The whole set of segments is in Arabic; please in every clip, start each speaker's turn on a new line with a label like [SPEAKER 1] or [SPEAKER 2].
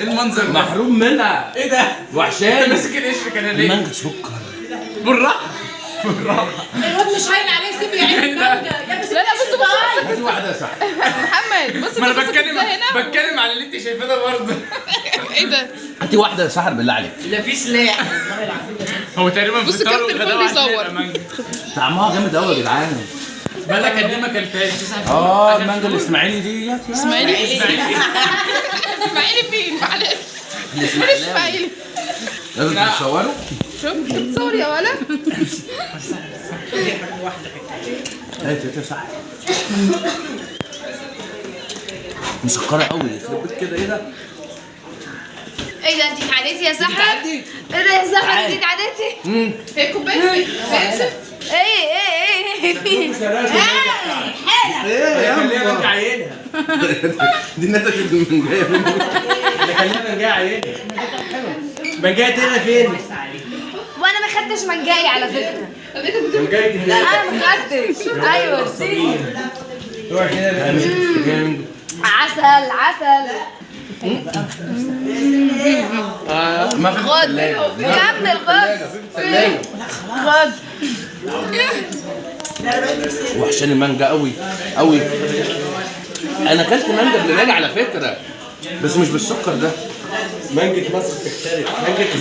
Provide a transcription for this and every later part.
[SPEAKER 1] ايه المنظر ده؟
[SPEAKER 2] محروم منها.
[SPEAKER 1] ايه ده؟
[SPEAKER 2] وحشاني.
[SPEAKER 1] ماسك القشر كان ليه؟
[SPEAKER 2] المانجا سكر.
[SPEAKER 1] بالراحه بالراحه.
[SPEAKER 3] الواد مش هاين عليه، سيبه يعين المانجا. لا
[SPEAKER 4] لا بص
[SPEAKER 2] هاتي واحده صح.
[SPEAKER 4] محمد بص
[SPEAKER 1] ما انا
[SPEAKER 4] بص
[SPEAKER 1] بتكلم
[SPEAKER 4] هنا
[SPEAKER 1] بتكلم على اللي انت شايفاه ده برضه.
[SPEAKER 4] ايه ده؟
[SPEAKER 2] هاتي واحده يا سحر بالله عليك.
[SPEAKER 3] لا في سلاح.
[SPEAKER 1] هو تقريبا
[SPEAKER 4] بص
[SPEAKER 1] فطار
[SPEAKER 4] كابتن
[SPEAKER 1] وغدا
[SPEAKER 4] فول
[SPEAKER 1] وعشاء
[SPEAKER 4] بيصور.
[SPEAKER 1] يبقى مانجا.
[SPEAKER 2] طعمها جامد قوي يا جدعان.
[SPEAKER 1] بالك قد ايه ما اكلتهاش؟
[SPEAKER 2] المانجا الاسماعيلي ديت.
[SPEAKER 4] اسماعيلي اسماعيلي فين؟ معلش اسماعيلي
[SPEAKER 2] لازم تتصوروا.
[SPEAKER 4] شوف بتصور يا ولا
[SPEAKER 2] هاتي يا سحر. مسكره قوي يخرب بيت كده. ايه ده؟
[SPEAKER 5] ايه ده انت اتعديتي يا سحر؟
[SPEAKER 2] تعدي.
[SPEAKER 5] ايه ده يا سحر انت اتعديتي؟
[SPEAKER 4] هي كوبايه فين؟
[SPEAKER 5] ايه
[SPEAKER 2] ايه يا
[SPEAKER 1] خلينا نرجع عينها.
[SPEAKER 2] دي نتجت من جايه مني.
[SPEAKER 1] خلينا نرجع عينها. منجايه هنا فين؟
[SPEAKER 5] وانا ما خدتش منجاي على فكره.
[SPEAKER 1] منجايه
[SPEAKER 5] لا انا ما خدتش. ايوه
[SPEAKER 1] روح كده.
[SPEAKER 5] عسل عسل.
[SPEAKER 2] ما في
[SPEAKER 5] خد كمل خد.
[SPEAKER 2] وحشاني المانجا قوي قوي. انا اكلت مانجا قبل ما اجي على فكره، بس مش بالسكر ده.
[SPEAKER 1] مانجة مصر تختلف.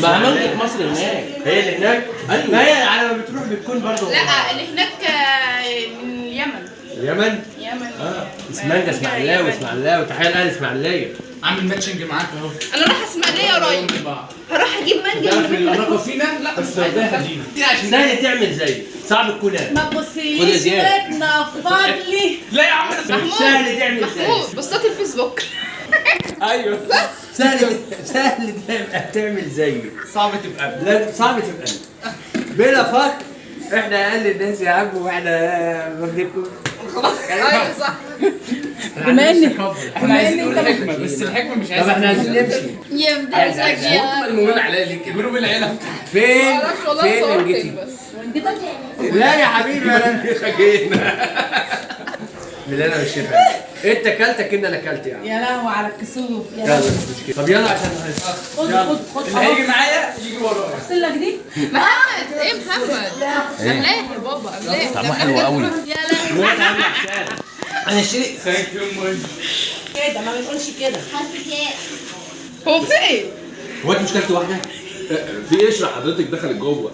[SPEAKER 2] ما مانجا مصر هناك.
[SPEAKER 1] هي اللي هناك؟
[SPEAKER 2] ايوه.
[SPEAKER 1] ما هي على ما بتروح بتكون برضه.
[SPEAKER 4] لا اللي هناك من اليمن.
[SPEAKER 1] اليمن؟
[SPEAKER 4] يمن
[SPEAKER 1] مانجا اسماعيلاوي تحيه لاهل اسماعيليه.
[SPEAKER 6] عامل ماتشنج معاك اهو.
[SPEAKER 4] انا رايحه اسماعيليه قريب، هروح اجيب مانجا
[SPEAKER 6] تعرف العلاقه فينا؟ لا بس ده هدينا.
[SPEAKER 1] سهل تعمل زي صعب تكون انا.
[SPEAKER 3] ما
[SPEAKER 2] خد يا
[SPEAKER 3] تبصيليش
[SPEAKER 2] زياد.
[SPEAKER 3] وتنفض لي.
[SPEAKER 6] لا يا عم
[SPEAKER 4] محمود
[SPEAKER 1] سهل تعمل زي.
[SPEAKER 4] محمود بصات الفيسبوك
[SPEAKER 6] ايوه
[SPEAKER 1] سهل تعمل زي.
[SPEAKER 6] صعب تبقى
[SPEAKER 1] لا صعب تبقى بلا فخر. احنا اقل الناس يا عم واحنا واخدينكم.
[SPEAKER 4] ايوه صح.
[SPEAKER 3] بما ان
[SPEAKER 6] احنا عايزين نقول حكمه بس الحكمه مش
[SPEAKER 1] طب
[SPEAKER 6] عايزه.
[SPEAKER 1] احنا عايزين نمشي.
[SPEAKER 5] يفضل يا
[SPEAKER 6] المهم عليا ليه كده؟ جروب العيله بتاعتي.
[SPEAKER 1] فين؟
[SPEAKER 4] معرفش والله
[SPEAKER 1] فين
[SPEAKER 4] صورت
[SPEAKER 1] نجيتي؟
[SPEAKER 4] بس
[SPEAKER 1] لا يا حبيبي انا اللي انا مش شايفها. انت كلتك ان انا كلت يعني.
[SPEAKER 3] يا لهوي على الكسوف.
[SPEAKER 1] يلا مش مشكله. طب يلا عشان
[SPEAKER 3] خد
[SPEAKER 6] اللي هيجي معايا يجي ورايا.
[SPEAKER 3] اغسل لك دي.
[SPEAKER 4] محمد ايه محمد؟ املاح يا بابا املاح.
[SPEAKER 2] طعمها حلو قوي.
[SPEAKER 5] يا لهوي.
[SPEAKER 1] انا شريك.
[SPEAKER 6] ثانك يو ماي.
[SPEAKER 3] كده ما بتقولش كده.
[SPEAKER 4] هو فين؟
[SPEAKER 2] هو انت مش كلت واحده؟ في ايه؟ اشرح حضرتك دخلت جوه.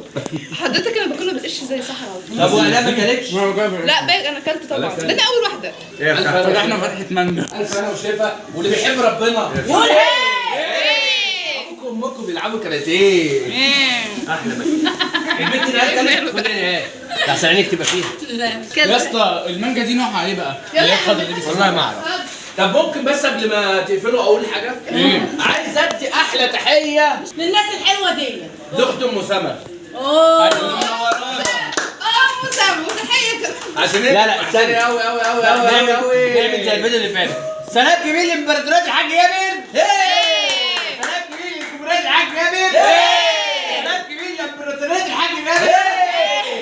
[SPEAKER 4] حضرتك انا باكله بالقش زي صحراء.
[SPEAKER 1] طب وانا ما كلتش.
[SPEAKER 4] لا باقي انا اكلت طبعا، ده انا اول واحده.
[SPEAKER 6] فتحنا فرحه مانجا.
[SPEAKER 2] الف انا وشايفه واللي بيحب ربنا.
[SPEAKER 4] ايه
[SPEAKER 2] ابوكم وامكم بيلعبوا كاراتيه. احلى بس. البنت اللي قالت خدي ايه؟ احسن عينيك تبقى فيها.
[SPEAKER 6] يا اسطى المانجا دي نوعها ايه بقى؟ اللي هي الخضرا دي
[SPEAKER 1] والله ما اعرف.
[SPEAKER 2] طب ممكن بس قبل ما تقفلوا اقول حاجه؟ عايز ادي احلى تحيه
[SPEAKER 3] للناس الحلوه دي.
[SPEAKER 2] لاخت ام سما.
[SPEAKER 3] اوه
[SPEAKER 4] مسام وتحيه
[SPEAKER 2] عشان
[SPEAKER 1] لا لا ثانية
[SPEAKER 2] قوي قوي قوي
[SPEAKER 1] نعمل زي الفيديو اللي فات. سلام كبير لامبراطورية الحاج يامر. سلام كبير لجمهورية الحاج يامر. سلام كبير لامبراطورية الحاج يامر.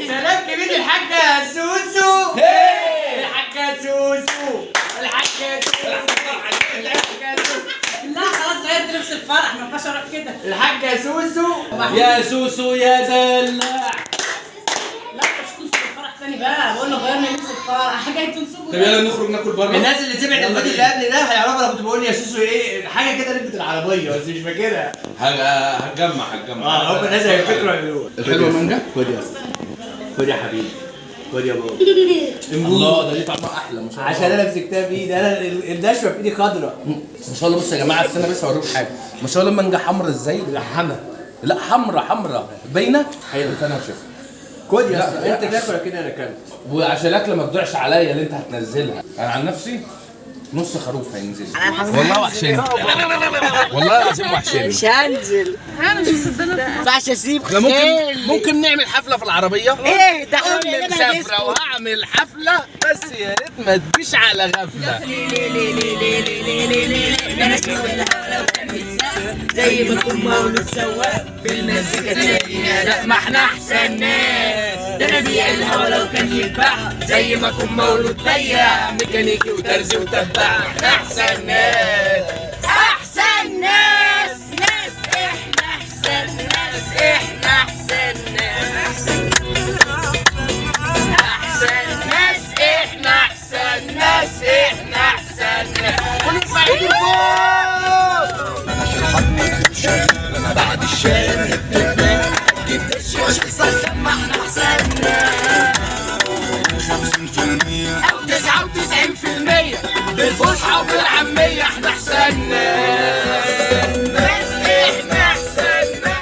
[SPEAKER 1] سلام كبير للحاجة سوسو. الحاجة سوسو. الحاجة سوسو.
[SPEAKER 3] لا خلاص غيرت لبس الفرح، ما ينفعش اروح كده.
[SPEAKER 1] الحاجة سوسو. يا سوسو يا دلع.
[SPEAKER 3] لا مش تنصب الفرح تاني بقى، بقول له غيرنا لبس الفرح، حاجه تنصبه.
[SPEAKER 6] طب يلا نخرج ناكل بره.
[SPEAKER 1] الناس اللي سمعت الفيديو اللي قبل ده هيعرفوا انا كنت بقول يا سوسو ايه حاجه كده ركبت العربيه بس مش فاكرها.
[SPEAKER 2] هتجمع
[SPEAKER 1] هم الناس هيفتكروا هيقولوا
[SPEAKER 2] الحلوه مانجا.
[SPEAKER 1] خد يا اسطى خد يا حبيبي خد يا بابا.
[SPEAKER 2] الله ده دي طعمها احلى ما شاء الله.
[SPEAKER 1] عشان انا مسكتها بايدي انا النشوه في ايدي خضراء.
[SPEAKER 2] ما شاء الله. بصوا يا جماعه استنى بس اوريكم حاجه. ما شاء الله المانجا حمرا ازاي؟
[SPEAKER 1] لحمه.
[SPEAKER 2] لا حمرا باينه. حلو انا وشايفها.
[SPEAKER 1] خد يا اسطى انت تاكل كده انا اكلت.
[SPEAKER 2] وعشان الاكله ما تضيعش عليا اللي انت هتنزلها. انا عن نفسي نص خروف هينزل. والله وحشاني. والله العظيم وحشاني.
[SPEAKER 3] مش هنزل.
[SPEAKER 4] انا مش مصدقه.
[SPEAKER 3] ما ينفعش اسيب
[SPEAKER 2] احنا ممكن نعمل حفله في العربيه.
[SPEAKER 3] ايه ده احنا
[SPEAKER 2] امي مسافره وهعمل حفله بس يا ريت ما تجيش على غفله.
[SPEAKER 3] زي ما اكون مولود سواق بالمزيكا تلاقينا. لا ما احنا احسن ناس، ده انا بيع الهوا لو كان يتباع. زي ما اكون مولود بياع ميكانيكي وترزي وتباع. احنا احسن ناس احسن ناس. الشارع بتتباع جبتش وش الصدام ما احنا حسابنا 50% أو 99% بالفصحى وبالعربية